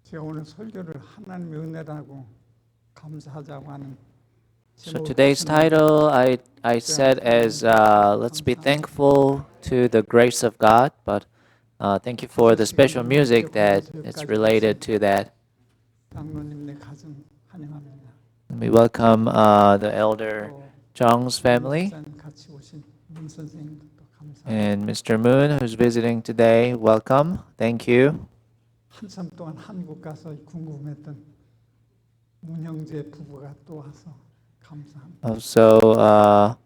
제가 오늘 설교를 하나님의 은혜라고 감사하자고 하는 So today's title I said as let's be thankful to the grace of God, but thank you for the special music that is related to that. 장로님네 가정 환영합니다. We welcome the elder Jung's family 같이 오신 문 선생님도 감사합니다. and Mr. Moon who's visiting today. Welcome. Thank you. 한참 동안 한국 가서 궁금했던 문형재 부부가 또 와서 감사합니다. Also,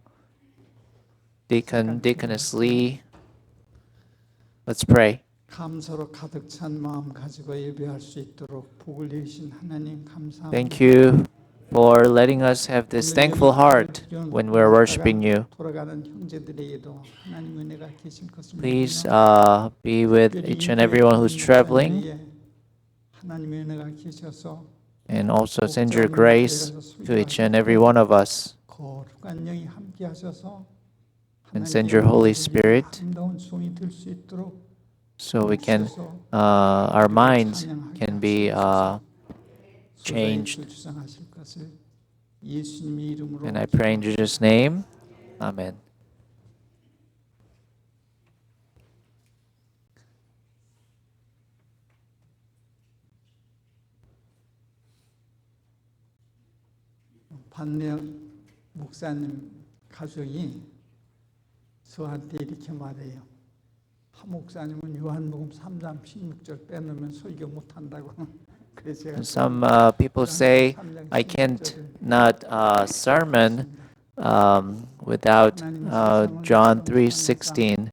Deaconess Lee. Let's pray. 감사로 가득 찬 마음 가지고 예배할 수 있도록 복을 내리신 하나님 감사합니다. Thank you for letting us have this thankful heart when we're worshiping you. 돌아가는 형제들에게도 하나님 은혜가 계실 것을 Please be with each and everyone who's traveling, 하나님의 은혜가 계셔서 and also send your grace to each and every one of us, 거룩한 영이 함께 하셔서 and send your Holy Spirit 아름다운 종이 될 수 있도록 so we can, our minds can be changed. 주장하실 것을 예수님의 이름으로 And I pray in Jesus' name. Amen. 반면 목사님 가족이 저한테 이렇게 말해요. 한 목사님은 요한복음 3장 16절 빼놓으면 설교 못한다고. 그래서 제가 Some people say I can't not sermon without John 3:16.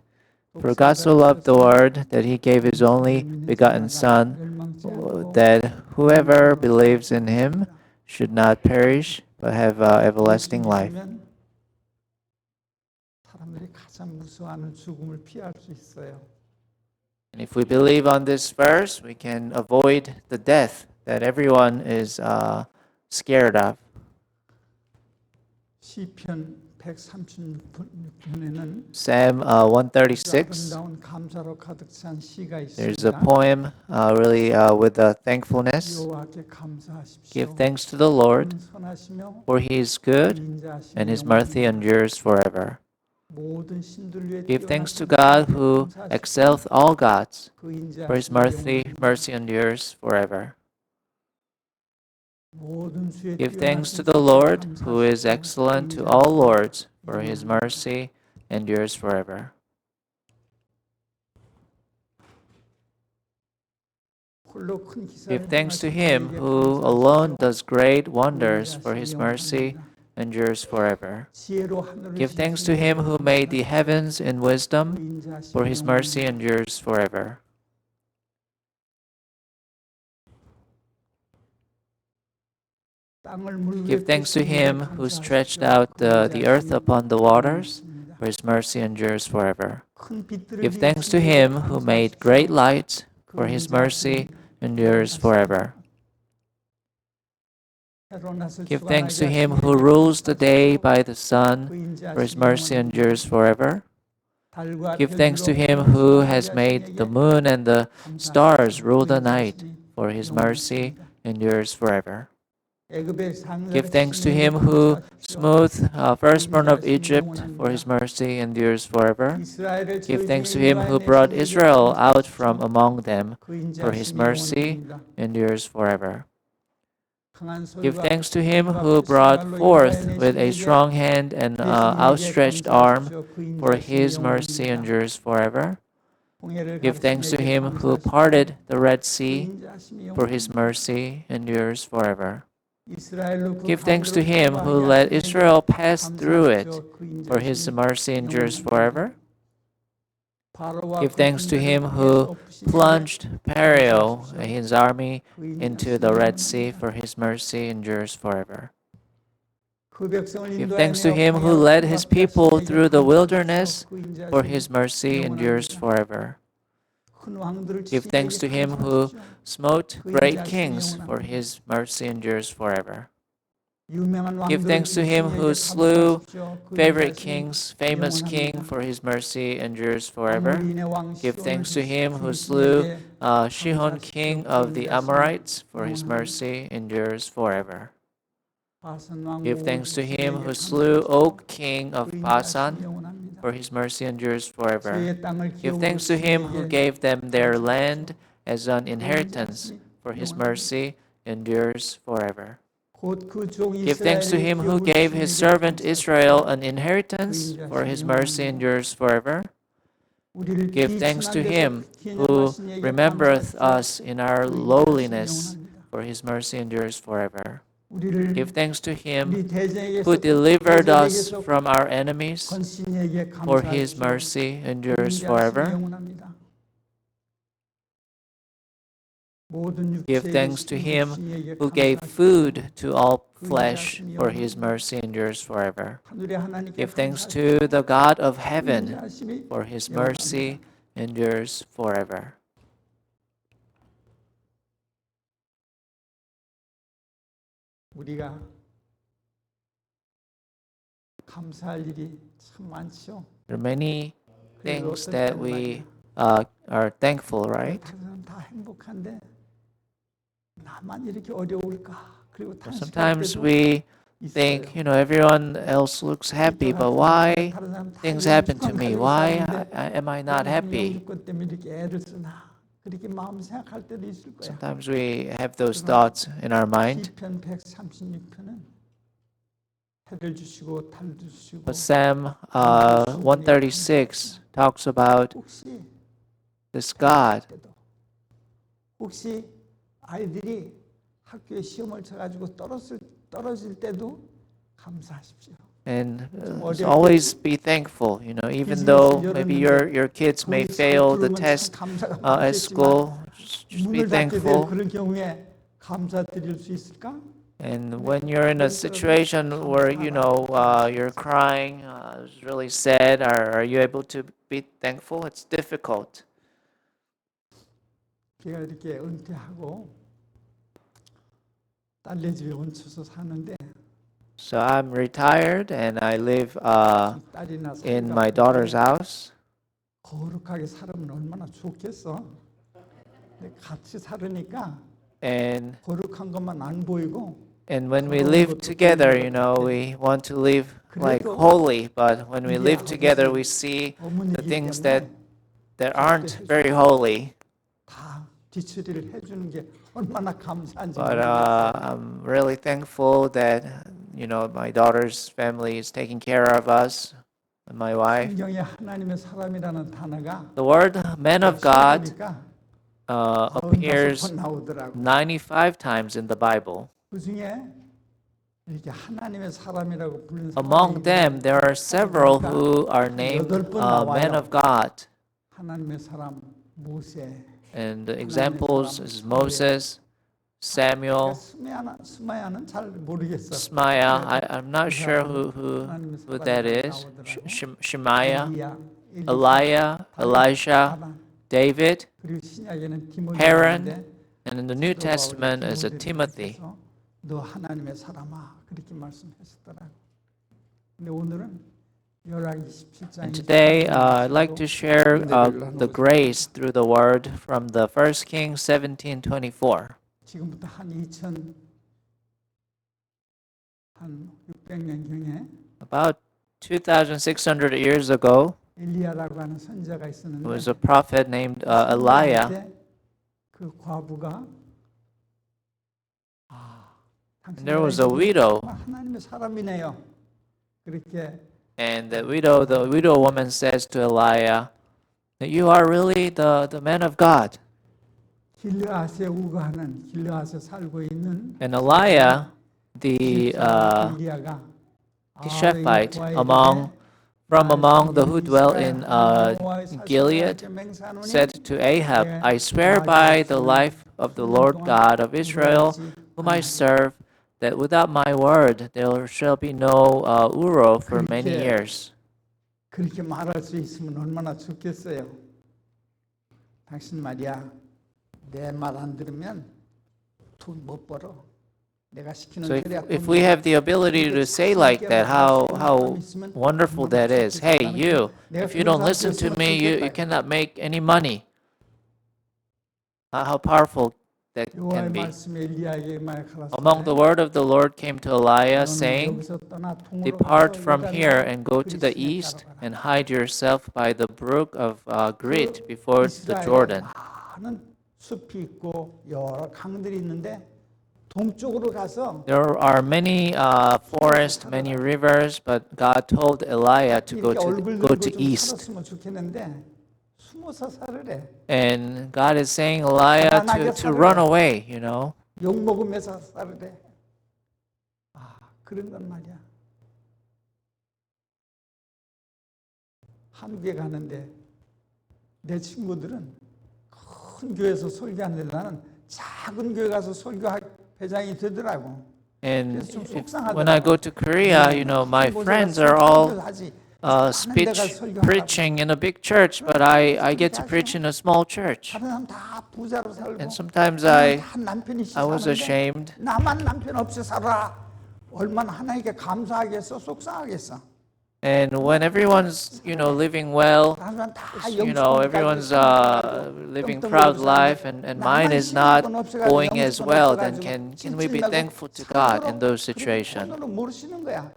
For God so loved the world that He gave His only begotten Son, that whoever believes in Him should not perish but have everlasting life. 사람들이 가장 무서워하는 죽음을 피할 수 있어요. And if we believe on this verse, we can avoid the death that everyone is scared of. 시편 136편에는 Psalm 136. 아름다운 감사로 가득 찬 시가 There's a 있습니다. poem really with thankfulness. 여호와께 감사하십시오. Give thanks to the Lord, 선하시며 for He is good, 인자하시며 and His mercy endures forever. 모든 신들 위에 Give thanks to 뛰어나신 God who 감사하시며 excelleth all gods, 그 for His 인자하심이 mercy endures forever. 모든 수에 Give thanks to 뛰어나신 the Lord who is 감사하시며 excellent to 그 all 인자하심이 lords, for His mercy endures forever. 홀로 큰 기사를 Give thanks to 행하신 Him 그에게 who 감사하십시오. alone does great 그 wonders, for His 인자하심이 mercy 영원합니다. endures forever. 지혜로 하늘을 Give thanks to 지으신 Him who made the 그에게 heavens in 그 wisdom, 인자하심이 for His mercy 영원합니다. endures forever. 땅을 물 위에 Give thanks to 펼친 Him 이에게 who stretched 감사하십시오. out 그 the earth 인자하심이 upon the waters, 영원하십니다. for His mercy endures forever. 큰 빛들을 Give thanks to 지으신 이에게 Him who made great 감사하십시오. lights, 그 for His 인자하심이 mercy endures forever. 해로 낫을 Give 주관하게 thanks to Him 하신 who 이에게 rules the day 감사하십시오. by the 그 sun, for His 인자하심이 mercy 영원합니다. endures forever. 달과 Give thanks to 별들로 Him 밤을 who 주관하게 has 하신 made the 이에게 moon and the stars 감사하십시오. rule 그 the night, 인자하심이 for His mercy 영원하십니다. endures forever. 애굽의 상자를 Give thanks to 치신 Him 이에게 who 감사하십시오. smoothed firstborn of 인자하심이 Egypt, for His 영원합니다. mercy endures forever. 이스라엘을 Give 저희 thanks to 중에 Him who 인도하여 brought 내신 이에게 Israel out from 감사하십시오. among them, 그 for His 인자하심이 mercy 영원합니다. endures forever. 강한 Give 손과 thanks to Him 힘과 who 크신 brought 발로 forth 인도하여 with 내신 a 이에게 strong hand and 예수님에게 outstretched arm, 감사하십시오. 그 for 인자하심이 His mercy 영원합니다. endures forever. 홍해를 Give thanks to 가르치신 Him 이에게 who 감사하십시오. parted the Red 그 Sea, 인자하심이 for His 영원합니다. mercy endures forever. 이스라엘로 그 Give thanks to 가운데로 Him who 통과하게 let 하신 이에게 Israel pass through it, 감사하십시오. 그 for His 인자하심이 mercy endures 영원합니다. forever. 바로와 Give 그 thanks to Him 군대를 who 엎으신 이에게 plunged Pharaoh 감사하십시오. and his army 그 into 인자하심이 the Red Sea, 영원합니다. for His mercy endures forever. 그 백성을 Give 인도하여 thanks to 내어 Him who 광야로 led His 통과케 people 하신 이에게 through the 감사하십시오. wilderness, 그 for 인자하심이 His mercy endures 영원합니다. forever. 큰 왕들을 Give 치신 thanks 이에게 to Him who 감사하십시오. smote 그 great 인자하심이 kings, for 영원합니다. His mercy endures forever. 유명한 Give 왕들 thanks to him who 중에게 slew 감사하십시오. 그 favorite 말씀이 kings, famous king, 영원합니다. for his mercy endures forever. 아모리인의 왕 Give 시온을 thanks to him who 다스리신 slew 분에게 Shihon, king 감사하십시오. of 그 the 말씀이 Amorites, for his 영원합니다. mercy endures forever. 바산 왕 Give 옥 thanks to him 시온에게 who slew 감사하십시오. Og, king of 그 인자하심이 Basan, 영원합니다. for his mercy endures forever. 죄의 땅을 Give 기업으로 thanks to 주신 him who 이에게 gave them their 감사하십시오. land as an 그 inheritance, 인자하심이 for his 영원합니다. mercy endures forever. 곧 그 종 Give thanks to 이스라엘에게 him who 기업을 gave 주신 his 이에게 servant 감사하십시오. Israel an inheritance, for his mercy endures forever. 우리를 Give thanks to 비천한 him 데서 who 기념하신 이에게 remembereth 감사하십시오. us in our 그 인자하심이 lowliness, 영원합니다. for his mercy endures forever. 우리를 Give thanks to 우리 him 대적에게서 who delivered us 대적에게서 from our enemies, 건신 이에게 for his 감사하십시오. mercy 그 endures 인자하심이 forever. 영원합니다. 모든 Give 육체의 thanks to 식물 him 주신 이에게 who gave 감사하십시오. food to all 그 flesh, 인자하심이 for his 영원합니다. mercy endures forever. 하늘의 하나님께 Give thanks 감사하십시오. to the God of 그 heaven, 인자하심이 for his 영원합니다. mercy endures forever. 우리가 감사할 일이 참 많죠. There are many 그래서 things 어떤 that 때는 we 말이야. are thankful, right? 다른 사람 다 행복한데 나만 이렇게 어려울까? 그리고 탄식할 Sometimes 때도 we 있어요. think, everyone else looks happy, but why 다른 사람 다 things happen to 영주권 me? 가지고 why 사는데 am I not 왜 happy? 영주권 때문에 이렇게 애를 쓰나? 그렇게 마음 생각할 때도 있을 거야. Sometimes we have those thoughts in our mind. 시편 136편은 해를 주시고 달을 주시고 But Psalm 136 talks about 혹시 this God. 때도 혹시 아이들이 학교에 시험을 쳐가지고 떨어질 때도 감사하십시오. And always be thankful, even though maybe your kids may fail the test at school, just be 문을 닫게 될 thankful. 그런 경우에 감사드릴 수 있을까? And when you're in a situation where, you're crying, it's really sad, are you able to be thankful? It's difficult. 제가 이렇게 은퇴하고 딸네 집에 얹혀서 사는데 So I'm retired and I live 딸이나 in 사위가 my daughter's house. 거룩하게 살면 얼마나 좋겠어. 근데 같이 살으니까 And 거룩한 것만 안 보이고 when we live together, we want to live like holy, but when we live together, we see the 어머니이기 things 때문에 that aren't very holy. 다 뒤처리를 해주는 게 얼마나 감사한지 But 모르겠어요. I'm really thankful that my daughter's family is taking care of us and my wife. 성경에 하나님의 사람이라는 단어가 The word "man of God" 보니까 appears 95번 나오더라고. 95 times in the Bible. 그 중에 이렇게 하나님의 사람이라고 부르는 Among them, there are several who are named men of God. 하나님의 사람 모세, And the examples is Moses, Samuel, 스마야는 잘 모르겠어. Shemaiah. I'm not sure who that is. Shemaiah, Elijah, Elisha, David, 그리고 신약에는 디모데 Aaron, 나오는데 and in the New Testament is a Timothy. 너 하나님의 사람아 그렇게 말씀하셨더라고. 근데 오늘은 열왕기 17장. And today, I'd like to share the grace through the word from the 1 Kings 17:24. 지금부터 한 600년 경에 About 2,600 years ago, 엘리야라고 하는 선지자가 there 있었는데 was a prophet named Elijah. 그 과부가 And there was a widow, 하나님의 사람이네요. 그렇게 and the widow woman says to Elijah that you are really the man of God. 길르앗에 우거하는 길르앗에 살고 있는 And Elijah, the 엘리야가 Tishbite from among the who dwell in Gilead, said to Ahab, I swear by the life of the Lord God of Israel, whom I serve, that without my word there shall be no Uro for many years. 그렇게 말할 수 있으면 얼마나 좋겠어요. 당신 말이야 내 말 안 들으면 돈 못 벌어. 내가 시키는 So 대로 if we have the ability to say like that, how wonderful that is. Hey, you, if you don't listen to me, you cannot make any money. How powerful that 여호와의 can be. 말씀에 엘리야에게 Among the 말하였으되 word of the Lord came to Elijah, 너는 saying, 여기서 떠나 동으로 Depart 가서 from here 요단강 and go to the 그리스도에 east 따라가라. and hide yourself by the brook of Grit before the 이스라엘에 Jordan. 많은 숲이 있고 여러 강들이 있는데 동쪽으로 가서 There are many forests, many rivers, but God told Elijah to 이렇게 얼굴 go 들고 to 좀 east. 살았으면 좋겠는데 숨어서 살으래. And God is saying Elijah to run away, you know. 욕 먹으면서 살으래. 아, 그런 건 말이야. 한국에 가는데 내 친구들은 큰 교회에서 설교하는데 나는 작은 교회 가서 회장이 되더라고. And 그래서 좀 when I go to Korea, you know, my friends are all speech preaching in a big church, but I get to preach in a small church. 다른 사람 다 부자로 살고 And sometimes 다 남편이 I was 사는데 ashamed. 나만 남편 없이 살아. 얼마나 하나님께 감사하겠어, 속상하겠어. And when everyone's, you know, living well, 다른 사람 다 you know, everyone's living proud life, and mine is not going as well, then can we be thankful to God in those situations? 오늘은 모르시는 거야.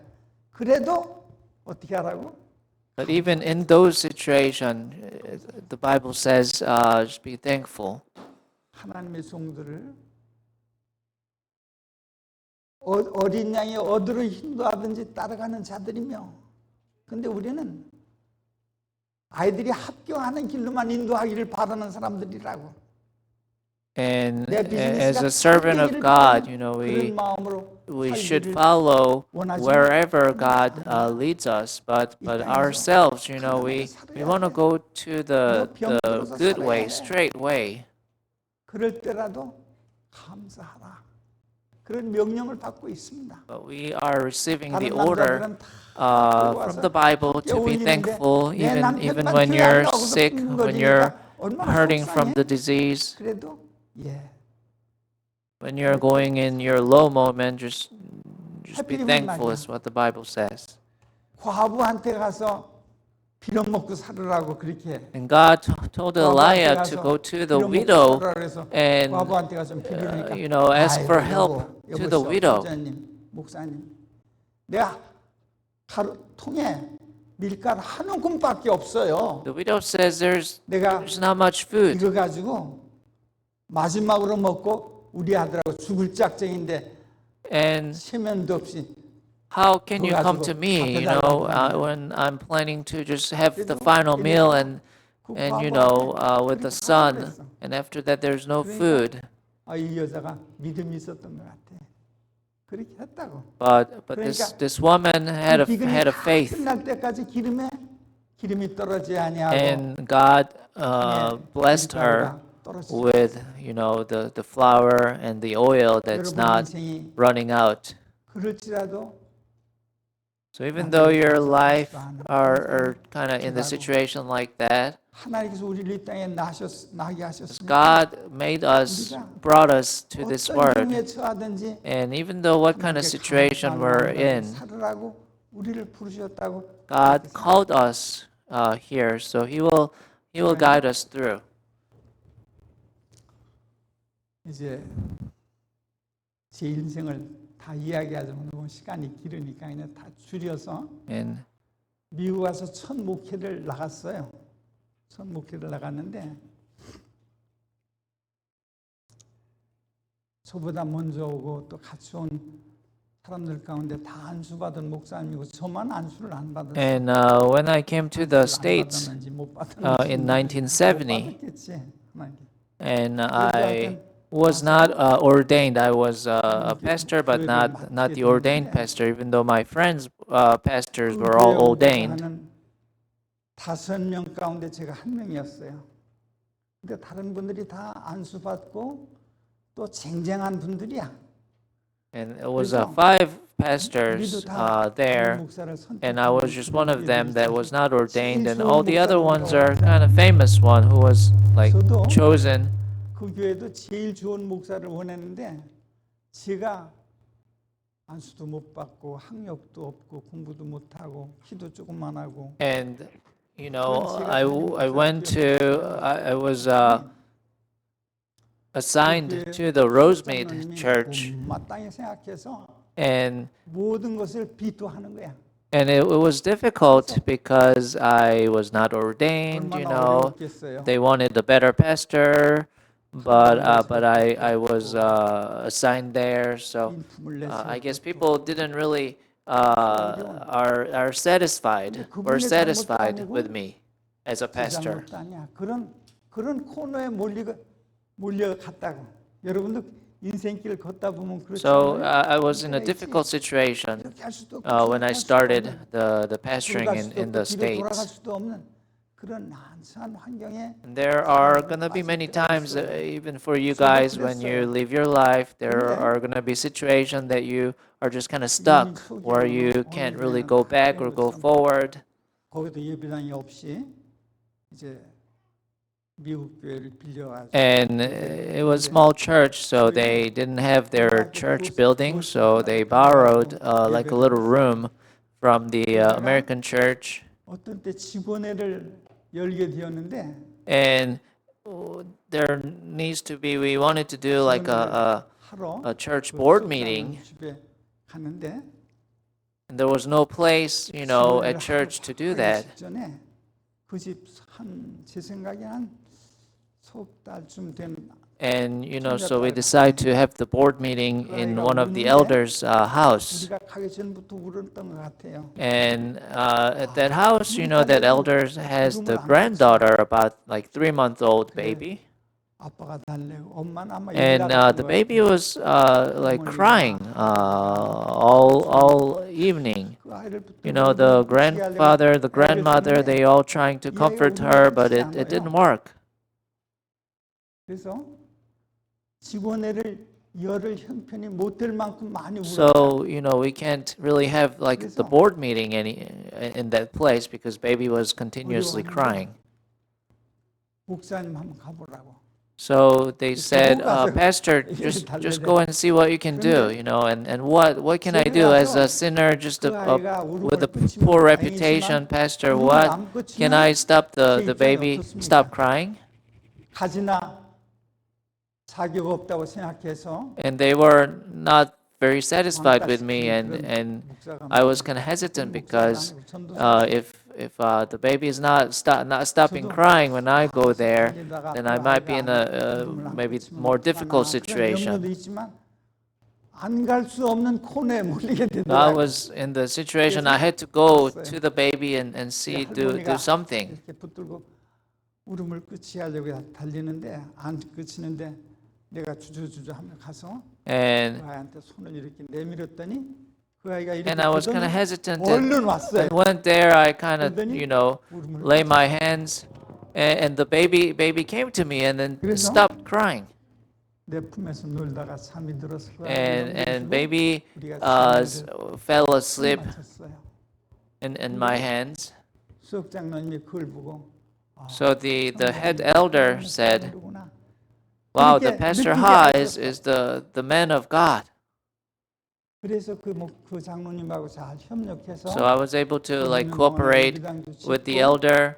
그래도 어떻게 하라고? But even in those situations, the Bible says, just be thankful. 하나님의 종들을 어린 양이 어디로 인도하든지 따라가는 자들이며, 근데 우리는 아이들이 합격하는 길로만 인도하기를 바라는 사람들이라고. And as a servant of God, you know, we should follow wherever God leads us. But ourselves, you know, we want to go to the good way, straight way. 그럴 때라도 감사하라. 그런 명령을 받고 있습니다. But we are receiving the 다른 order 남자들은 다 from the Bible to be thankful, even when you're sick, when you're hurting from the disease. 그래도 When you're going in your low moment, just be thankful is what the Bible says. 과부한테 가서 빌어먹고 살으라고 그렇게. And God told Elijah to go to the widow and, 과부한테 가서 빌으니까 you know, ask for help to the widow. 목사님, 내가 하루 통에 밀가루 한 움큼밖에 없어요. The widow says there's 내가 not much food. 이거 가지고 마지막으로 먹고 우리 아들하고 죽을 작정인데 And 체면도 없이 how can you come to me, you know, when I'm planning to just have the final meal and you know, with the son, and after that there's no food. 이 여자가 믿음이 있었던 것 같아. 그렇게 했다고. But this woman had a faith, 끝날 때까지 기름이 떨어지지 아니하고 and God blessed her with, you know, the flour and the oil that's not running out. 그럴지라도 So even though your life are kind of in the situation like that, 하나님께서 우리를 이 땅에 나게 하셨습니다. God brought us to this 어떤 word. 위기에 처하든지 And even though what kind of situation we're in, 살으라고 우리를 부르셨다고. God called us here, so He will guide us through. 이제 제 인생을 다 이야기하자면 너무 시간이 길으니까 그냥 다 줄여서 And 미국 가서 첫 목회를 나갔어요. 첫 목회를 나갔는데 저보다 먼저 오고 또 같이 온 사람들 가운데 다 안수 받은 목사님이고 저만 안수를 안 받았어요. And when I came to the States in 1970, and I was not ordained. I was a pastor, but not the ordained pastor, even though my friends' pastors were all ordained. 5명 가운데 제가 한 명이었어요. 근데 다른 분들이 다 안수 받고 또 쟁쟁한 분들이야. And it was 5 pastors there, and I was just one of them that was not ordained, and all the other ones are kind of famous one who was like chosen. 그 교회도 제일 좋은 목사를 원했는데 제가 안수도 못 받고 학력도 없고 공부도 못 하고 키도 조금만 하고 And, I went to, I was assigned to the Rosemead Church, 마땅히 생각해서 and 모든 것을 비토하는 거야. it was difficult because I was not ordained, 얼마나 어려웠겠어요. they wanted a better pastor, but I was assigned there, so 인품을 내세우고 I guess people didn't really are satisfied or satisfied with me as a pastor. 잘못도 아니야. 그런 코너에 몰려갔다고. 여러분도 인생길 걷다 보면 So 그렇잖아요. I was in a difficult situation 이렇게 할 수도 없고 when I 저렇게 할 수도 started 없는, the pastoring 돌아갈 in 수도 the 없고 뒤로 돌아갈 States. 수도 없는 그런 한산 환경에 And there are going to be many times, even for you guys, when you live your life, there are going to be situations that you are just kind of stuck, where you can't really go back or go forward. 거기도 예배당이 없이 이제 미국 교회를 빌려가지고 And it was a small church, so they didn't have their church building, so they borrowed like a little room from the American church. 어떤 때 직원회를 열게 되었는데 And there needs to be, we wanted to do like 하러 a church 그 board 수석장님 meeting, 집에 갔는데 and there was no place, at church to do that. 직전에 그 집 한 제 생각에 한 석 달쯤 된 And, so we decided to have the board meeting in one of the elders' house. 우리가 가기 전부터 울었던 것 같아요. And at that house, that elder has the granddaughter, about like 3-month-old baby. 아빠가 달래고 엄마는 아마 And the baby was like crying all evening. 그 아이를 The grandfather, the grandmother, they all trying to comfort her, but it didn't work. 그래서 직원회를 열을 형편이 못 될 만큼 많이 울었어요. So, we can't really have like the board meeting in that place because baby was continuously crying. 목사님 한번 가보라고. So they said, Pastor, just go and see what you can do, and what can I do as a sinner, just with a poor reputation, Pastor? What can I stop the baby stop crying? 가지나 자격 없다고 생각해서 And they were not very satisfied with me, and I was kind of hesitant because if the baby is not stopping crying when I go there, then I might be in a maybe more difficult situation. 안갈 수 없는 코너에 몰리게 I 되더라고요. was in the situation I had to go to the baby and see do something. 이렇게 붙들고 울음을 끝이하려고 달리는데 안 끝이는데 내가 주저주저 하며 가서 And 그 아이한테 손을 이렇게 내밀었더니 그 아이가 이렇게 I was kind of hesitant 얼른 왔어요. and went there. I kind of lay my hands, and the baby came to me and then stopped crying. 내 품에서 놀다가 잠이 들었을 거야. And baby fell asleep in my hands. 수석장로님이 그걸 보고 So the head elder said, "Wow, the Pastor Ha is the man of God." 그래서 그 장로님하고 잘 협력해서 So I was able to like cooperate with the elder,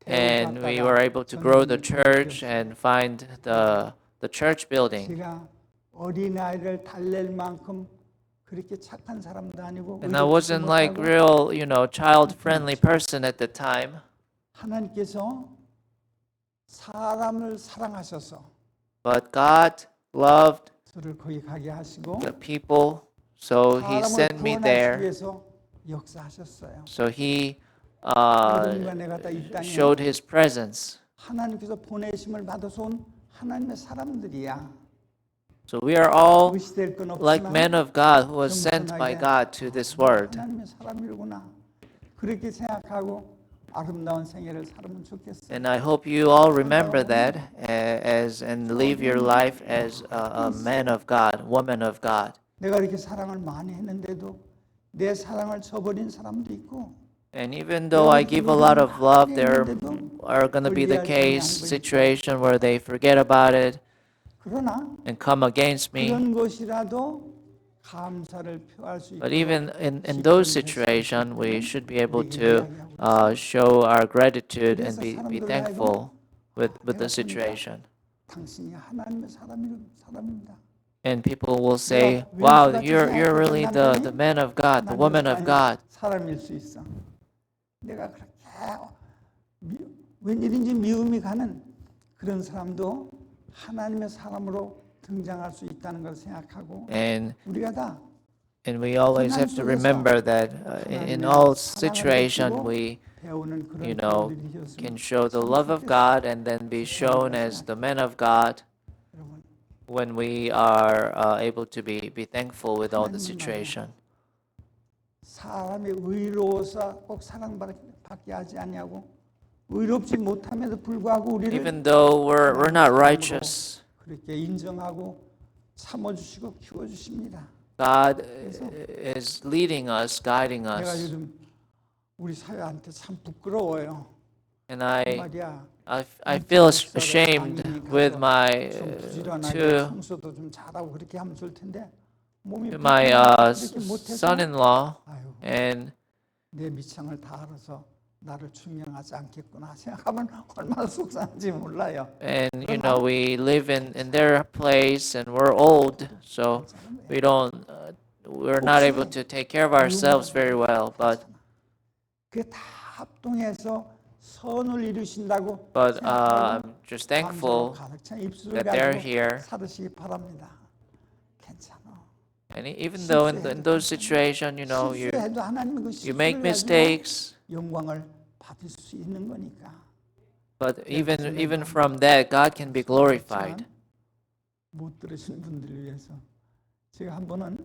and we were able to grow the church and find the church building. 제가 어린아이를 달랠 만큼 그렇게 착한 사람도 아니고 And I wasn't like real, child-friendly person at the time. 하나님께서 사람을 사랑하셔서 But God loved 저를 거기 가게 하시고 the people, so He 사람을 sent me 구원하시기 there. 위해서 역사하셨어요. So He 여러분과 내가 다 이 땅에 showed His presence. 하나님께서 보내심을 받아서 온 하나님의 사람들이야. So we are all 무시될 건 like 없지만 men of God who was sent by God to this world. 하나님의 사람이구나. 그렇게 생각하고 아름다운 생애를 살면 좋겠어요. And I hope you all remember that and live your life as a man of God, woman of God. 내가 이렇게 사랑을 많이 했는데도 내 사랑을 저버린 사람도 있고 And even though I give a lot of love, there are going to be the situation where they forget about it 그러나 and come against me. 그런 것이라도 감사를 표할 수 But 있도록 even in those situations, we should be able to show our gratitude and be thankful with the situation. 당신이 하나님의 사람입니다. And people will say, "Wow, you're really the man of God, the woman of God." 사람일 수 있어. 내가 그렇게 웬일인지 미움이 가는 그런 사람도 하나님의 사람으로 등장할 수 있다는 걸 생각하고 우리가 다 And we always have to remember that in all situations we, 배우는 그런 you know, 교훈들이 can show the love of God and then be shown as the man of God 여러분 when we are able to be thankful with all the situation. 사람이 의로워서 꼭 사랑받게 하지 아니하고 의롭지 못함에도 불구하고 우리를 Even though we're not righteous, 그렇게 인정하고 참아주시고 키워주십니다. God is leading us, guiding 내가 us. 요즘 우리 사회한테 참 부끄러워요. And 말이야. I feel ashamed with my 좀 부지런하게 to 청소도 좀 잘하고 그렇게 하면 좋을 텐데 몸이 my 그렇게 못해서 son-in-law, 아유, and 내 미창을 다 알아서 나를 중용하지 않겠구나 생각하면 얼마나 속상한지 몰라요. and you know we live in their place and we're old, so we're not able to take care of ourselves very well. But 그게 다 합동해서 선을 이루신다고 but 생각하고 I'm just 감사로 thankful 가득 찬 입술을 that they're 가지고 here. 살으시기 바랍니다. 괜찮아. And even though in those situations, you know, 실수해도 하나님은 그 you make 실수를 가지고 mistakes, 영광을 받을 수 있는 거니까. but even from that, God can be glorified. 못 들으신 분들을 위해서 제가 한 번은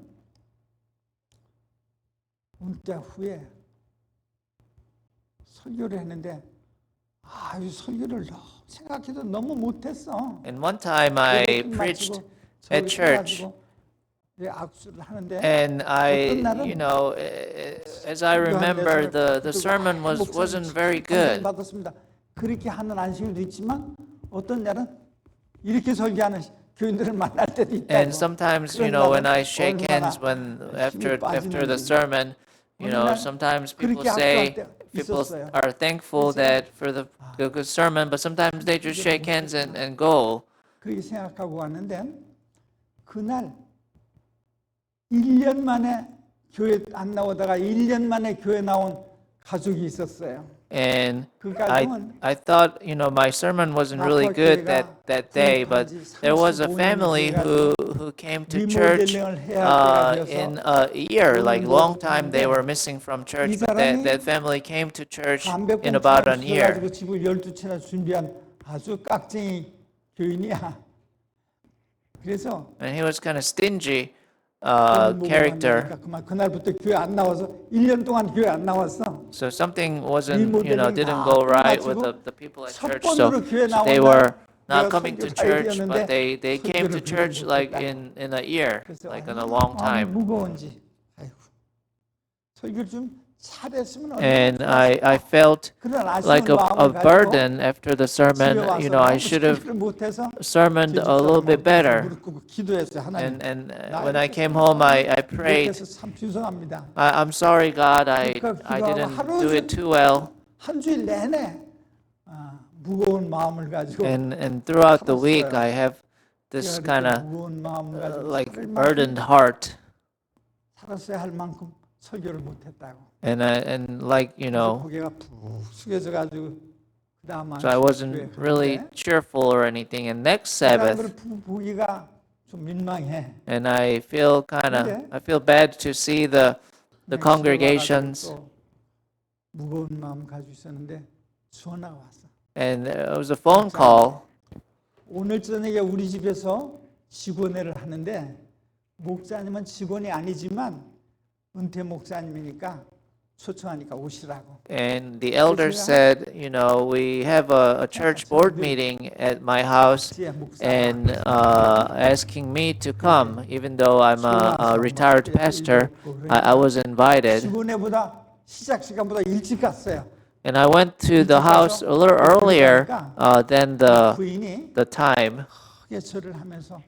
은퇴 후에 설교를 했는데 이 설교를 생각해도 너무 못했어. And one time I preached at church, 악수를 하는데 and 어떤 날은 you know, as I remember, the sermon wasn't very good. 받았습니다. 그렇게 하는 안식일도 있지만 어떤 날은 이렇게 설교하는 교인들을 만날 때도 있다고. And sometimes, you know, when I shake hands after the sermon, you know, sometimes people say people are thankful that for the good sermon, but sometimes they just shake hands and go. 그렇게 생각하고 왔는데 그날 1년 만에 교회 안 나오다가 1년 만에 교회 나온 가족이 있었어요. And 그 가족은 I thought, you know, my sermon wasn't really good that day, but there was a family who came to church in a year, like long time they were missing from church, but that family came to church in about a year. 집을 12채나 준비한 아주 깍쟁이 교인이야. 그래서 And he was kind of stingy character. 그날부터 교회 안 나와서 1년 동안 교회 안 나왔어. So something wasn't, you know, didn't go right with the people at church. So they were not coming to church, but they came to church like in a year, like in a long time. 무거운지. 아이고. 설교를 좀 잘했으면 And I felt like a burden after the sermon. You know, I should have sermoned a little bit better. And when I came home, I prayed. I'm sorry, God, I didn't do it too well. 한 주일 내내 무거운 마음을 가지고 And throughout the week, I have this kind of like burdened heart. 살았어야 할 만큼 설교를 못했다고. And like, you know, 고개가 푹 숙여져 가지고 그다음 so I wasn't really cheerful or anything. And next Sabbath, 보기가 좀 민망해. and I feel bad to see the congregations. 무거운 마음 가지고 있었는데 전화가 왔어. And it was a phone call. 오늘 저녁에 우리 집에서 직원회를 하는데 목사님은 직원이 아니지만 은퇴 목사님이니까 초청하니까 오시라고. And the elder said, you know, we have a church board meeting at my house, and asking me to come, even though I'm a retired pastor. I was invited. 직원회보다 시작 시간보다 일찍 갔어요. And I went to the house a little earlier than 부인이 the time. 크게 절을 하면서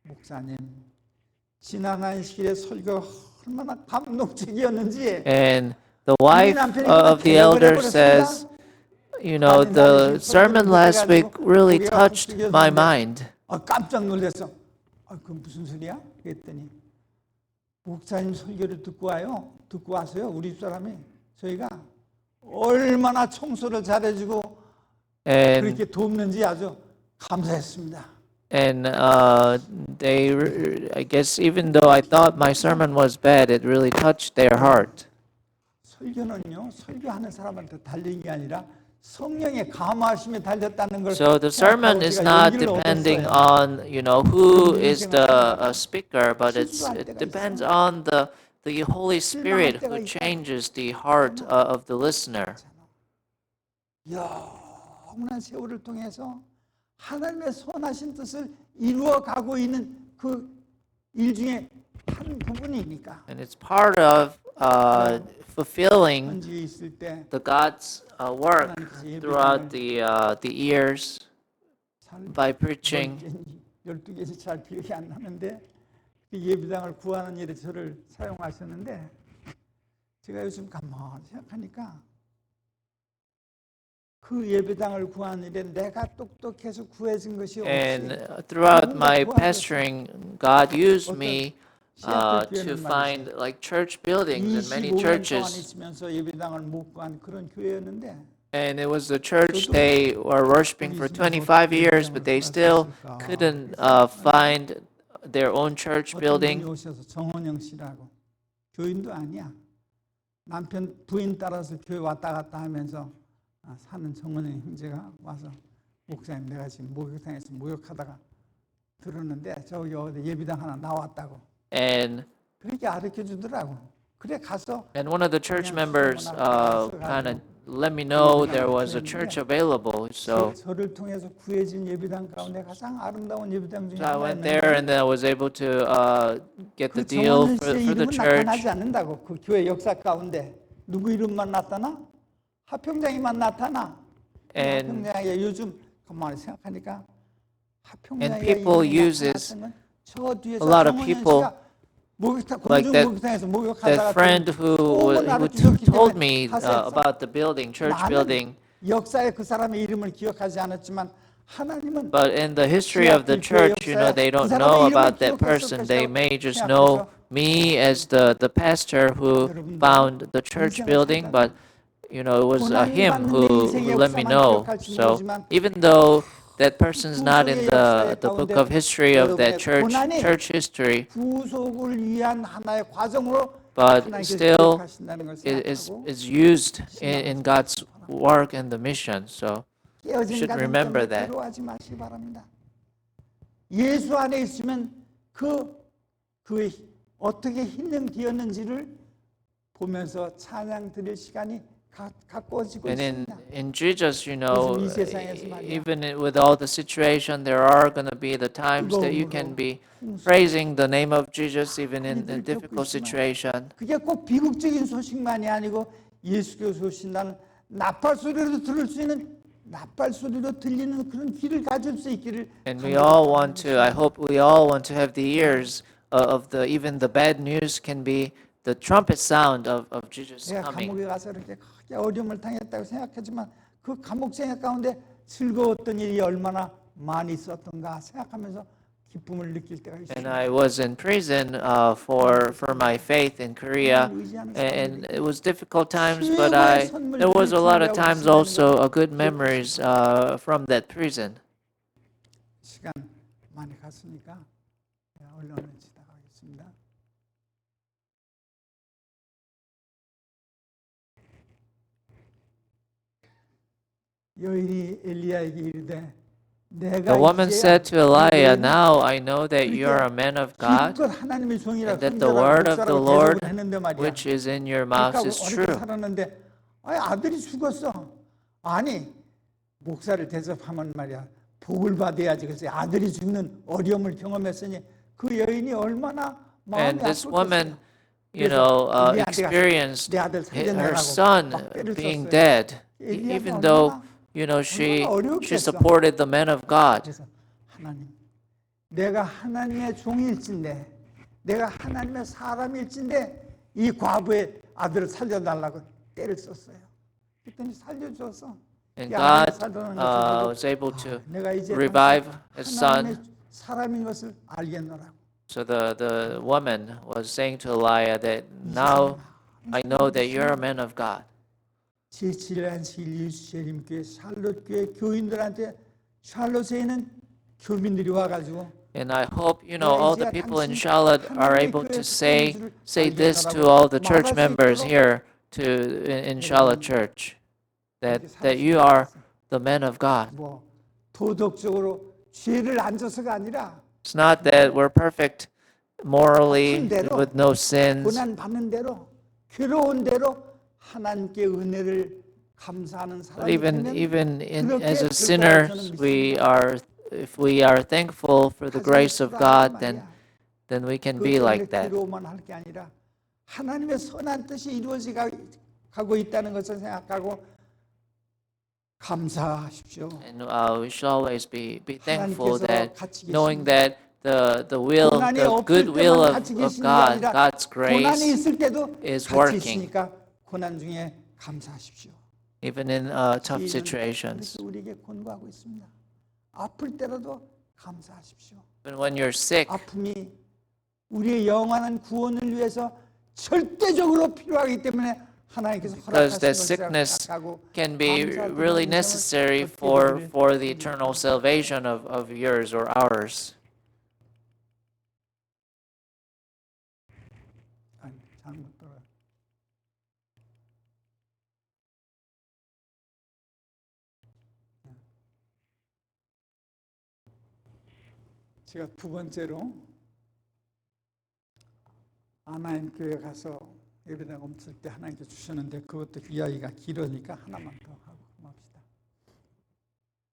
목사님 지난 안식일의 설교가 얼마나 감동적이었는지 And the wife of the elder says, you know, the sermon last week really touched my mind. 깜짝 놀랐어. 그 무슨 소리야? 그랬더니 목사님 설교를 듣고 와서요. 우리 집사람이 저희가 얼마나 청소를 잘해주고 And 그렇게 돕는지 아주 감사했습니다. And I guess even though I thought my sermon was bad, it really touched their heart. 설교는요, 설교하는 사람한테 달린 게 아니라 성령의 감화심에 달렸다는 걸. So the sermon is not depending on, you know, who is the speaker, but it depends on the Holy Spirit who changes the heart of the listener. 영원한 세월을 통해서 하나님의 선하신 뜻을 이루어가고 있는 그 일 중에 한 부분이니까. And it's part of fulfilling 현지에 있을 때 the God's work throughout the years by preaching. 12개씩 잘 기억이 안 나는데 그 예배당을 구하는 일에 저를 사용하셨는데 제가 요즘 가만히 생각하니까 그 예배당을 구하는 일에 내가 똑똑해서 구해진 것이 And 없이 throughout my pastoring, God used me to find like church buildings in many 25년 동안 churches. 있으면서 예배당을 못 구한 그런 교회였는데 And it was a church they were worshiping for 25 years, but they still couldn't find their own church 어떤 분이 building. 오셔서 정원영 씨라고 교인도 아니야. 남편 부인 따라서 교회 왔다 갔다 하면서 사는 정원영 형제가 와서 목사님 내가 지금 목욕탕에서 목욕하다가 들었는데 저기 어디 예비당 하나 나왔다고 And 그렇게 가르쳐 주더라고. 그래 가서 one of the church members kind of let me know there was a church available. So 저를 통해서 구해진 예비당 가운데 가장 아름다운 예비당 중에 I went there and then I was able to get the 그 deal 정원영 for 씨의 the 이름은 church. 나타나지 않는다고. 그 교회 역사 가운데 누구 이름만 나타나? 하평장이만 나타나. And 하평장이 요즘 가만히 생각하니까 And 하평장이 people uses a lot of people like that friend who told me about the building, church building. 역사에 그 사람의 이름을 기억하지 않았지만 하나님은 But in the history of the church, you know, they don't know about that person. They may just know me as the pastor who found the church building, but you know, it was him who let me know. So even though that person's not in the book of history of that church history, 구속을 위한 하나의 과정으로 but 하나님께서 still 기억하신다는 것을 is 생각하고 used in God's work and the mission. So 깨어진 should 가정 remember 때문에 that. 괴로워하지 마시기 바랍니다. 예수 안에 있으면 그의 어떻게 힘dem되었는지를 보면서 찬양 드릴 시간이 가까워지고 And 있습니다. in Jesus, you know, 이 세상에서 말이야. even with all the situation, there are going to be the times that you can be praising the name of Jesus even in a difficult situation. 그게 꼭 비극적인 소식만이 아니고 예수께서 오신다는 나팔 소리로 들을 수 있는 나팔 소리로 들리는 그런 귀를 가질 수 있기를. And we all want to, I hope we all want to have the ears of the, even the bad news can be the trumpet sound of Jesus 내가 coming. 감옥에 가서 이렇게 크게 어려움을 당했다고 생각하지만 그 감옥 생활 가운데 즐거웠던 일이 얼마나 많이 있었던가 생각하면서 기쁨을 느낄 때가 And 있습니다. I was in prison for my faith in Korea, and it was difficult times, but there was a lot of times also good memories from that prison. 시간 많이 갔으니까 얼른 지나가겠습니다. 여인이 엘리야에게 이르되 The 내가 woman 이제 said to Elijah, "Now I know that you are a man of God, 기껏 하나님의 종이라 and that the word of the 목사라고 Lord, 대접을 했는데 말이야. which is in your mouth, 그렇게 is 어렵게 true." 살았는데 아들이 죽었어. 아니 목사를 대접하면 말이야 복을 받아야지. 그래서 아들이 죽는 어려움을 경험했으니 그 여인이 얼마나 마음이 And this 아팠겠어요. woman, you know, experienced 내 아들 her 살려내라고 son 막 때를 being 썼어요. dead, 엘리야가 even though, 얼마나 you know, she 어려웠겠어. supported the man of God. 그래서 하나님, 내가 하나님의 종일진데 내가 하나님의 사람일진데 이 과부의 아들을 살려달라고 때를 썼어요. 그랬더니 살려줘서 And 이 아들을 God 살려는 것을 보고 was able to 내가 이제 revive his 하나님의 son. 사람인 것을 알겠노라고. So the woman was saying to Elijah that now I know that you're a man of God. 제7안식 예수님교회 샬롯교회 교인들한테 샬롯에 있는 교민들이 와가지고 And I hope, all the people in Charlotte are able to say this to all the church members here in Charlotte Church, that you are the men of God. 뭐 도덕적으로 죄를 안 져서가 아니라 It's not that we're perfect morally with no sins, 고난 받는 대로 괴로운 대로 하나님께 은혜를 감사하는 but 사람이 even 되면 as a 그렇게 sinner, 될 거라고 저는 we 믿습니다. are if we are thankful for the grace of God, then we can be like that. 괴로워만 할 게 아니라 하나님의 선한 뜻이 이루어져 가고 있다는 것을 생각하고 감사하십시오. And we should always be thankful 하나님께서 that 같이 knowing 계십니다. that the will, 고난이 the 없을 good will 때만 of 같이 계시는 게 God, 아니라 God's 고난이 grace, 있을 때도 is 같이 working. 있으니까 고난 중에 감사하십시오. even in tough 주인은 situations. 그래서 우리에게 권고하고 있습니다. 아플 때라도 감사하십시오. Even when you're sick, 아픔이 우리의 영원한 구원을 위해서 절대적으로 필요하기 때문에 하나님께서 because 허락하신 that 것이라고 sickness 생각하고 can be 감사하고 really 인생을 necessary 어떻게 for 되기를 the eternal salvation of yours or ours. 아니, 잘못 들어요. 제가 두 번째로 하나님 교회 가서 예배당 없을 때 하나님께 주셨는데 그것도 이야기가 길으니까 하나만 더 하고 맙시다.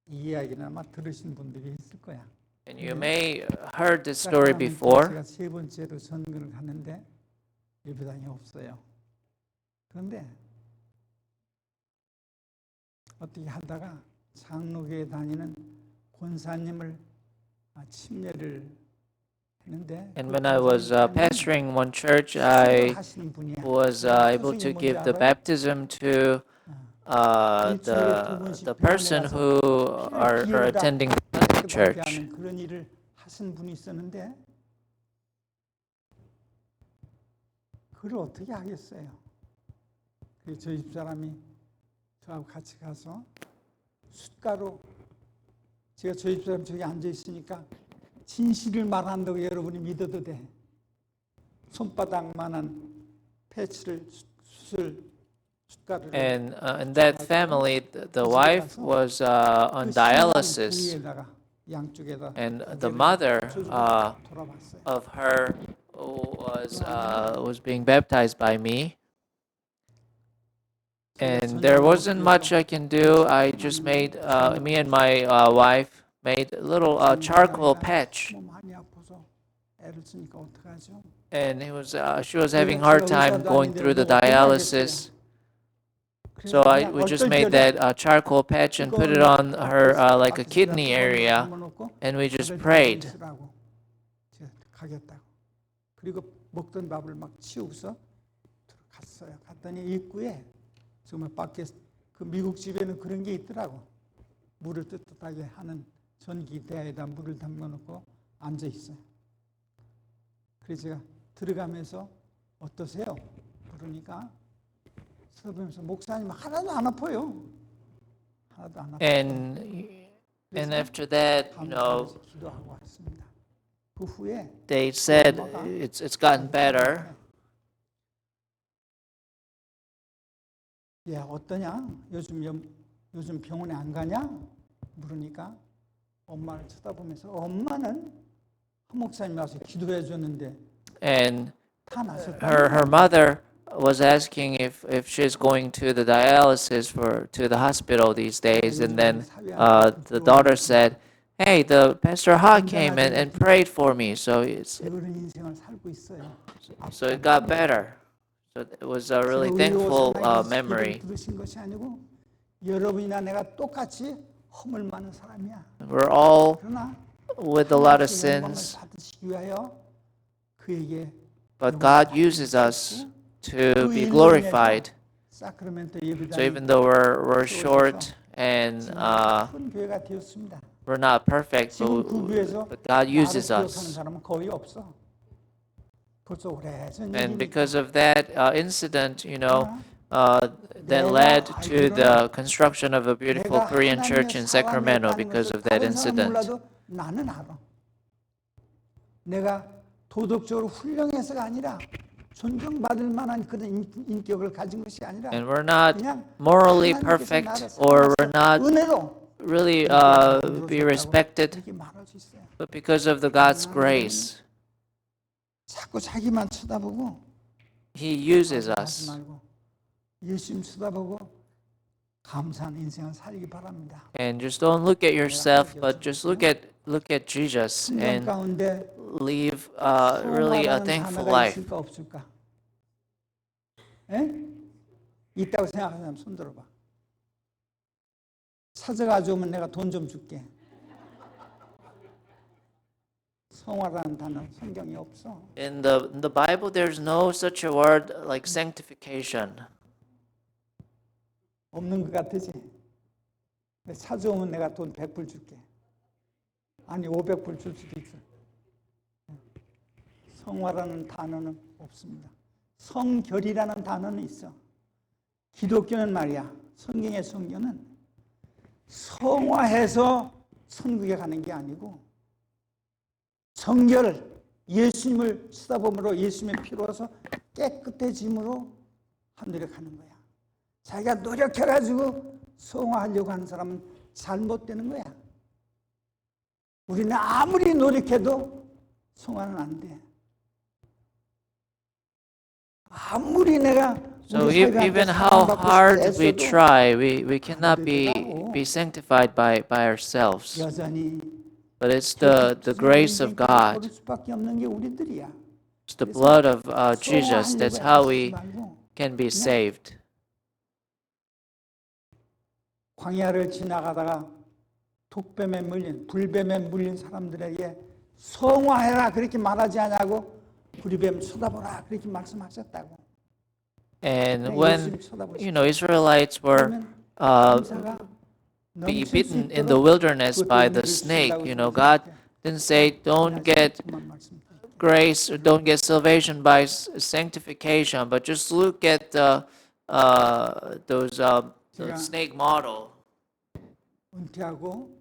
이 이야기는 아마 들으신 분들이 있을 거야. And you may heard this story before. 제가 세 번째로 선교를 갔는데 예배당이 없어요. 그런데 어떻게 하다가 장로교에 다니는 권사님을 침례를 했는데 And when I was pastoring one church, I 하시는 분이야. was able to give the baptism to the person who are attending the church. 그런 일을 하신 분이 있었는데 그걸 어떻게 하겠어요? 그래서 저희 집사람이 저하고 같이 가서 숫가로 제가 저희 집사람 저기 앉아 있으니까 진실을 말한다고 여러분이 믿어도 돼. 손바닥만한 패치를 숫가를 And in that family, the wife was on dialysis, 양쪽에다 and the mother 돌아봤어요. of her was being baptized by me. And there wasn't much I can do. I just made me and my wife made a little charcoal patch, 많이 아파서 애를 쓰니까 어떡하죠? and she was having hard time going through the dialysis. So we just made that charcoal patch and put it on her like a kidney area, and we just prayed. 제가 가겠다고. 그리고 먹던 밥을 막 치우고서 갔어요. 갔더니 입구에 정말 밖에 그 미국 집에는 그런 게 있더라고. 물을 뜨뜻하게 하는 전기 대야에다 물을 담궈놓고 앉아 있어요. 그래서 제가 들어가면서 어떠세요? 그러니까 서면서 목사님 하나도 안 아파요. 하나도 안 아파요. And after that, 감사하면서 기도하고 왔습니다. 그 후에 they said it's gotten better. 야 어떠냐? 요즘 병원에 안 가냐? 물으니까 엄마를 쳐다보면서 엄마는 한 목사님 와서 기도해 줬는데 And 다 나섰다. her mother was asking if she's going to the dialysis to the hospital these days, and then the daughter said, "Hey, the Pastor Ha came and prayed for me, so 그런 인생을 살고 있어요. so it got better." So it was a really thankful memory. 들으신 것이 아니고 여러분이나 내가 똑같이 허물 많은 사람이야. We're all 그러나 with a lot of 하나님의 영광을 sins, 받으시기 위하여 그에게 But God uses us to be glorified. 사크라멘토 So 예배당이 even though we're short and 큰 교회가 되었습니다. we're not perfect, 지금 그 교회에서 but God 나로 uses 기억하는 us. 사람은 거의 없어. 벌써 오래전 And 얘기니까. because of that incident, that led to the construction of a beautiful 내가 Korean 하나님의 church in 사랑을 Sacramento 했다는 because 것을 of that 다른 사람 incident. 몰라도 나는 알아. 내가 도덕적으로 훌륭해서가 아니라 존경받을 만한 그런 인격을 가진 것이 아니라 And we're not 그냥 morally 하나님께서 perfect, 나를 or 사랑하셔서 we're not 은혜로 really 이렇게 be 만들어줬다고 respected, 이렇게 말할 수 있어요. but because of the God's grace, 자꾸 자기만 쳐다보고 He uses 하지 us. 말고 예수님 쳐다보고 감사한 인생을 살기 바랍니다. And just don't look at yourself, but just look at Jesus 성경 and 가운데 live really a 성화라는 thankful 단어가 life. 있을까 없을까? 에? 있다고 생각하는 사람 손 들어봐. 찾아가지고 오면 내가 돈 좀 줄게. 성화라는 단어 성경에 없어. In the Bible, there's no such a word like sanctification. 없는 것 같으지? 근데 찾아오면 내가 돈 100불 줄게. 아니 500불 줄 수도 있어. 성화라는 단어는 없습니다. 성결이라는 단어는 있어. 기독교는 말이야. 성경의 성교는 성화해서 천국에 가는 게 아니고 정결, 예수님을 쓰다봄으로 예수님의 피로서 깨끗해짐으로 하늘에 가는 거야. 자기가 노력해가지고 성화하려고 하는 사람은 잘못되는 거야. 우리는 아무리 노력해도 성화는 안 돼. 아무리 내가 So even how hard we try, we cannot be sanctified by ourselves. 여전히 But it's the grace of God. 수밖에 없는 게 우리들이야. It's the blood of Jesus. That's how we can be saved. 광야를 지나가다가 독뱀에 물린, 불뱀에 물린 사람들에게 성화해라 그렇게 말하지 않냐고 불뱀 쳐다보라 그렇게 말씀하셨다고. And when Israelites were be bitten in the wilderness by the snake, God didn't say don't get grace or don't get salvation by sanctification, but just look at the snake model. 은퇴하고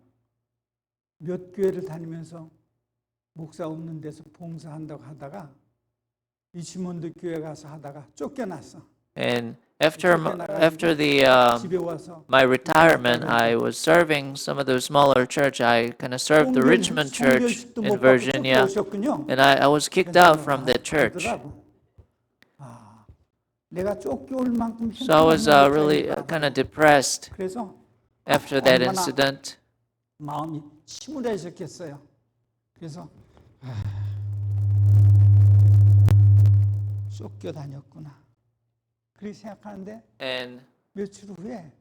몇 교회를 다니면서 목사 없는 데서 봉사한다고 하다가 리치몬드 교회 가서 하다가 쫓겨났어. And after 집에 와서 my retirement, I was serving some of the smaller church. I kind of served the Richmond church in Virginia, and I was kicked out from that church. 내가 쫓겨올 만큼 So I was really kind of depressed 그래서 after that incident. 마음이 침울해졌겠어요. 그래서 쫓겨다녔구나. 그렇게 생각하는데 And 며칠 후에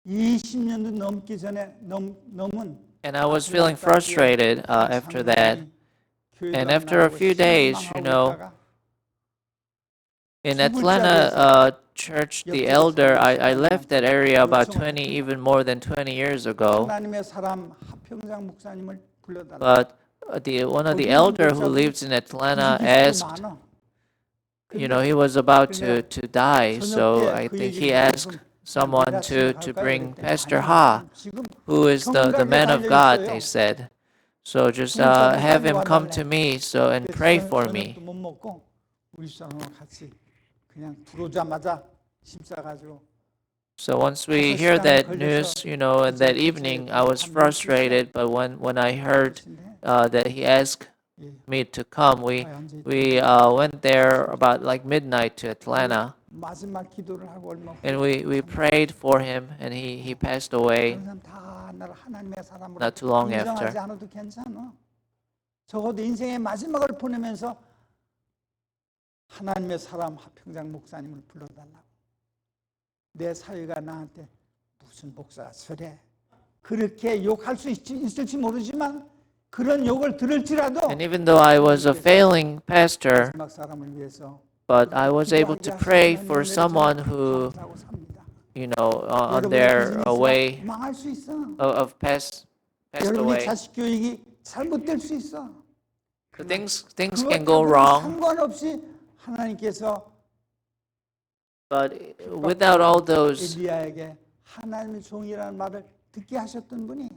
20년도 넘기 전에 넘은 And I was feeling frustrated after that. And after a few days, in Atlanta church, the elder, I left that area about 20, even more than 20 years ago. 하나님의 사람 하평장 목사님을 불러달라. But one of the elder who lives in Atlanta asked, he was about to die, so I think he asked someone to bring Pastor Ha, who is the man of God, they said. So just have him come to me and pray for me. 못 먹고 우리 사람하고 같이 그냥 들어오자마자 힘써가지고 So once we hear that news, and that evening I was frustrated, but when I heard that he asked me to come, we went there about like midnight to Atlanta, 마지막 기도를 하고 얼마 and we prayed for him, and he passed away 다 나를 하나님의 사람으로 not too long 인정하지 after. 않아도 괜찮아. 적어도 인생의 마지막을 보내면서 하나님의 사람 하평장 목사님을 불러달라고. 내 사위가 나한테 무슨 목사가 저래 그렇게 욕할 수 있을지 모르지만 그런 욕을 들을지라도 And even though I was a failing pastor, 마지막 사람을 위해서 but I was able to 기도하게 pray 하시는 for 은혜를 someone 저는 who, 감사하고 삽니다. on 여러분의 their 비즈니스가 way 망할 수 있어. of passed 여러분의 away. 자식 교육이 잘못될 수 있어. So things 그거 can go 다들 wrong, 상관없이 하나님께서 but without all those, 엘리야에게 하나님의 종이라는 말을 듣게 하셨던 분이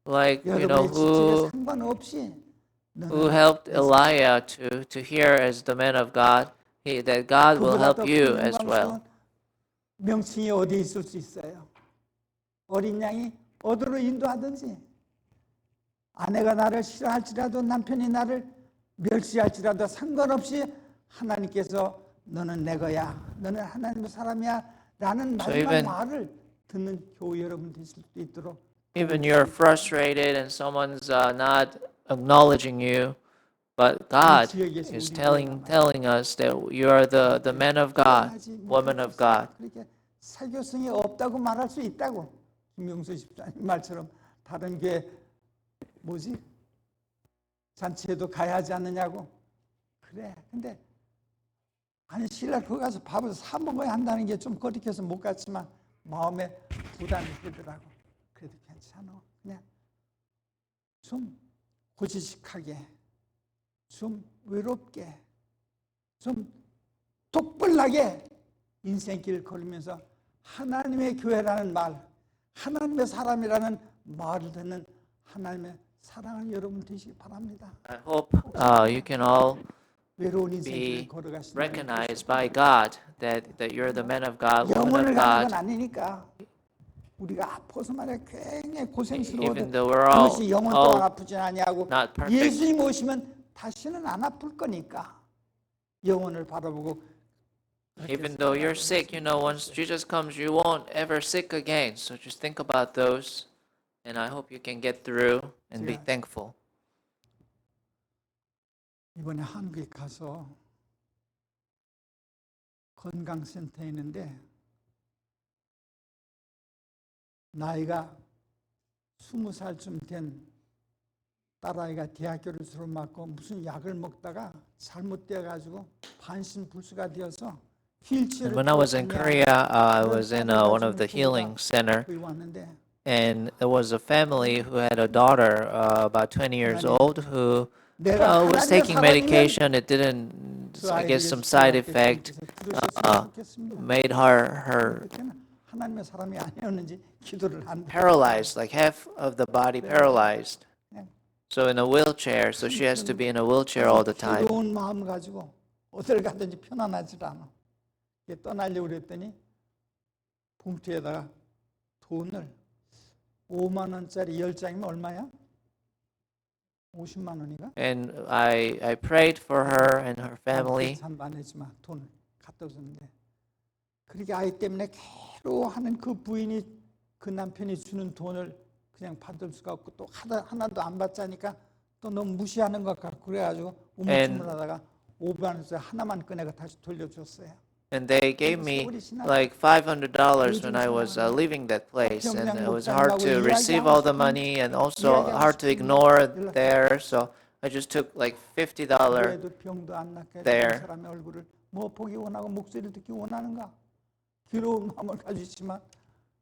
like, 여러분의 직책에 상관없이 who helped Elijah to hear as the man of God, that God will help you as well. 명칭이 어디에 있을 수 있어요? 어린 양이 어디로 인도하든지, 아내가 나를 싫어할지라도 남편이 나를 멸시할지라도 상관없이 하나님께서 너는 내 거야, 너는 하나님의 사람이야 라는 마지막 even- 말을 듣는 교우 여러분 되실 수 있도록 Even you're frustrated and someone's not acknowledging you, but God is telling us that you are the man of God, woman of God. 그렇게 사교성이 없다고 말할 수 있다고. 김명수 집사님 말처럼 다른 게 뭐지? 잔치에도 가야 하지 않느냐고. 그래. 근데 아니 신라 거기 가서 밥을 사 먹어야 한다는 게 좀 거리켜서 못 갔지만 마음에 부담이 되더라고. 그래도 괜찮아. 그냥 좀 고지식하게, 좀 외롭게, 좀 독불나게 인생길 걸으면서 하나님의 교회라는 말, 하나님의 사람이라는 말을 듣는 하나님의 사랑하는 여러분 되시기 바랍니다. I hope you can all 외로운 be 인생길을 걸어가시는 recognized by God that you're the man of God, woman 영혼을 of 가는 건 God. 아니니까 우리가 아파서 말이야 굉장히 고생스러워도 Even though we're all, 그것이 영혼 또한 all 아프진 아니하고 not perfect. 예수님 오시면 다시는 안 아플 거니까 영혼을 바라보고 Even though you're sick, once Jesus comes, you won't ever sick again. So just think about those, and I hope you can get through and be Yeah. thankful. 이번에 한국에 가서 건강센터에 있는데 나이가 20살쯤 된 딸아이가 대학교를 졸업하고 무슨 약을 먹다가 잘못되어가지고 반신불수가 되어서 휠체어를 When I was in Korea, I was in one of the healing center, 거기 왔는데 and there was a family who had a daughter about 20 years old who 내가 was 하나님의 taking 사람이면 medication. It didn't, 그 I guess, 아이를 some side 예수님께 effect 들으셨으면 좋겠습니다. made her 그때는 하나님의 사람이 아니었는지 기도를 한다. paralyzed, like half of the body paralyzed. So in a wheelchair, so she has to be in a wheelchair all the time. 괴로운 마음 가지고 어딜 가든지 편안하지 않아. 떠나려고 그랬더니 봉투에다가 돈을 5만 원짜리 10장이면 얼마야? 50만 원인가? And I prayed for her and her family. 참도 안 했지만 돈을 갖다 줬는데 그렇게 아이 때문에 괴로워하는 그 부인이 그 남편이 주는 돈을 그냥 받을 수가 없고 또 하나도 안 받자니까 또 너무 무시하는 것 같고 그래가지고 우물쭈물하다가 5만 원짜리 하나만 꺼내가 다시 돌려줬어요. And they gave me like $500 when I was leaving that place, and it was hard to receive all the money and also hard to ignore there. So I just took like $50 그래도 병도 안 낫게 there. 사람의 얼굴을 뭐 보기 원하고 목소리를 듣기 원하는가? 괴로운 마음을 가지지만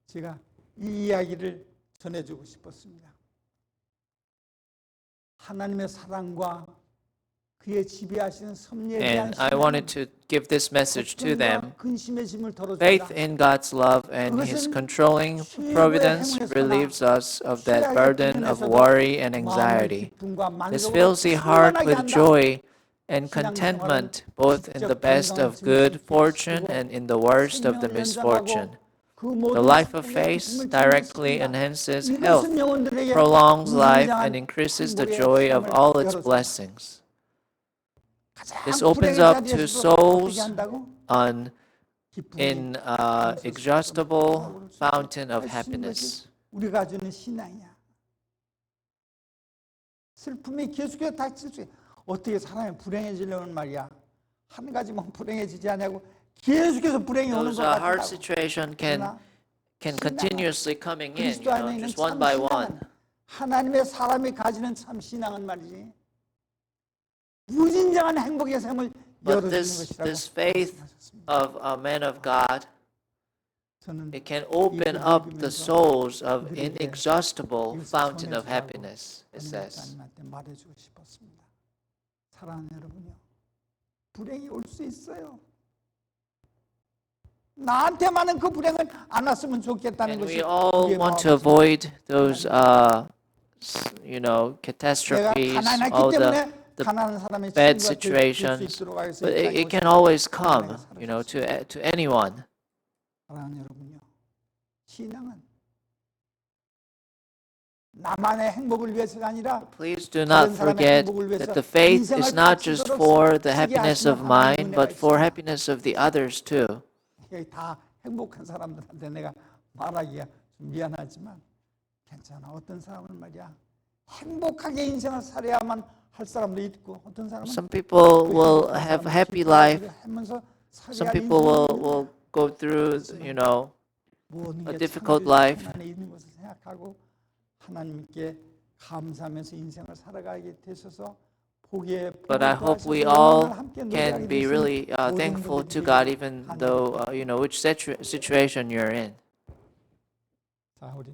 제가 이 이야기를 전해주고 싶었습니다. 하나님의 사랑과 그의 지배하시는 섭리에 대한 And I wanted to give this message to them. 근심의 짐을 Faith 덜어준다. in God's love and His controlling providence relieves us of that burden of worry and anxiety. This fills the heart with joy and contentment, both in the best of good fortune and in the worst of the misfortune. The life of faith directly enhances health, prolongs life, and increases the joy of all its blessings. This opens up to souls an inexhaustible fountain of happiness. 우리가 주는 신앙이야. 슬픔이 계속해서 닥칠 수 있어. 어떻게 사람이 불행해지려는 말이야. 한 가지만 불행해지지 않냐고 계속해서 불행이 오는 것 Those hard 같다고. situation can continuously coming in, 그리스도 안에 있는 just 참 one by 신앙은 one. 하나님의 사람이 가지는 참 신앙은 말이지 무진장한 행복의 샘을 But 열어주는 this 것이라고 faith 말씀하셨습니다. of a man of God, 저는 it can open up the souls of inexhaustible fountain of happiness, it says. 하나님한테 말해주고 싶었습니다. 사랑하는 여러분요, 불행이 올 수 있어요. 나한테만은 그 불행은 안 왔으면 좋겠다는 And 것이 we all 우리의 want to 마음이죠. avoid those, 내가 catastrophes, 가난했기 all 때문에 the 가난한 사람의 bad 친구가 될 수 situations. 있도록 하여서 But 이 땅에 it can 오신 always come, 하나님의 to anyone. 사랑하는 여러분요, 신앙은 나만의 행복을 위해서가 아니라 Please do not forget that the faith is not just for the happiness of mine, but for happiness of the others too. 여기 다 행복한 사람들한테 내가 말하기가 좀 미안하지만 괜찮아. 어떤 사람은 말이야 행복하게 인생을 살아야만 할 사람도 있고 어떤 사람은 Some people will have happy life. Some people will go through, a difficult life. 하나님에 있는 것을 생각하고 하나님께 감사하면서 인생을 살아가게 되셔서 복에 But I hope we all can be really thankful to God, even though which situation you're in. 자, 우리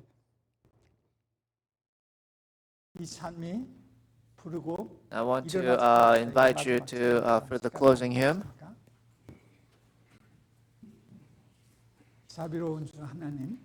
이 찬미 부르고 I want to 일어나서 invite you to for the closing hymn. 자비로운 주 하나님,